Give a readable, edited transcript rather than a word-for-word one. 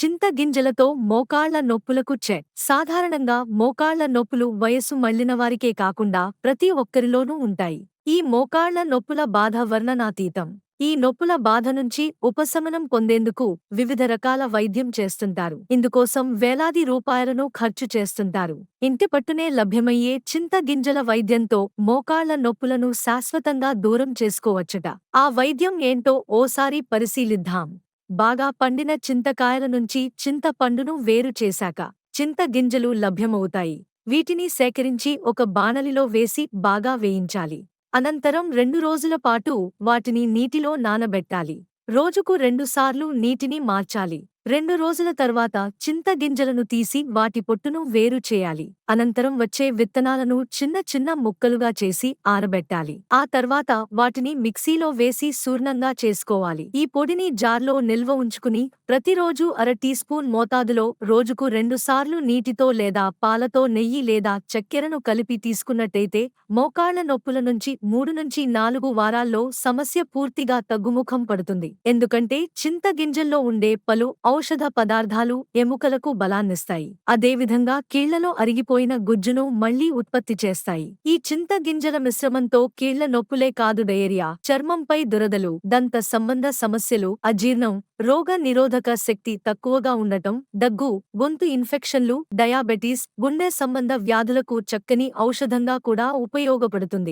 చింత గింజలతో మోకాళ్ల నొప్పులకు సాధారణంగా మోకాళ్ల నొప్పులు వయస్సు మళ్లినవారికే కాకుండా ప్రతి ఒక్కరిలోనూ ఉంటాయి. ఈ మోకాళ్ల నొప్పుల బాధ వర్ణనాతీతం. ఈ నొప్పుల బాధ నుంచి ఉపశమనం పొందేందుకు వివిధ రకాల వైద్యం చేస్తుంటారు. ఇందుకోసం వేలాది రూపాయలను ఖర్చు చేస్తుంటారు. ఇంటి పట్టునే లభ్యమయ్యే చింత గింజల వైద్యంతో మోకాళ్ల నొప్పులను శాశ్వతంగా దూరం చేసుకోవచ్చుట. ఆ వైద్యం ఏంటో ఓసారి పరిశీలిద్దాం. బాగా పండిన చింతకాయల నుంచి చింతపండును వేరు చేశాక చింత గింజలు లభ్యమవుతాయి. వీటిని సేకరించి ఒక బాణలిలో వేసి బాగా వేయించాలి. అనంతరం 2 రోజుల పాటు వాటిని నీటిలో నానబెట్టాలి. రోజుకు 2 సార్లు నీటిని మార్చాలి. 2 రోజుల తర్వాత చింత గింజలను తీసి వాటి పొట్టును వేరు చేయాలి. అనంతరం వచ్చే విత్తనాలను చిన్న చిన్న ముక్కలుగా చేసి ఆరబెట్టాలి. ఆ తర్వాత వాటిని మిక్సీలో వేసి చూర్ణంగా చేసుకోవాలి. ఈ పొడిని జార్లో నిల్వ ఉంచుకుని ప్రతిరోజు అర టీ స్పూన్ మోతాదులో రోజుకు 2 సార్లు నీటితో లేదా పాలతో నెయ్యి లేదా చక్కెరను కలిపి తీసుకున్నట్టయితే మోకాళ్ల నొప్పుల నుంచి 3 నుంచి 4 వారాల్లో సమస్య పూర్తిగా తగ్గుముఖం పడుతుంది. ఎందుకంటే చింత గింజల్లో ఉండే పలు ఔషధ పదార్థాలు ఎముకలకు బలాన్నిస్తాయి. అదేవిధంగా కీళ్లలో అరిగిపోయిన గుజ్జును మళ్లీ ఉత్పత్తి చేస్తాయి. ఈ చింత గింజల మిశ్రమంతో కీళ్ల నొప్పులే కాదు డయేరియా, చర్మంపై దురదలు, దంత సంబంధ సమస్యలు, అజీర్ణం, రోగ నిరోధక శక్తి తక్కువగా ఉండటం, దగ్గు, గొంతు ఇన్ఫెక్షన్లు, డయాబెటీస్, గుండె సంబంధ వ్యాధులకు చక్కని ఔషధంగా కూడా ఉపయోగపడుతుంది.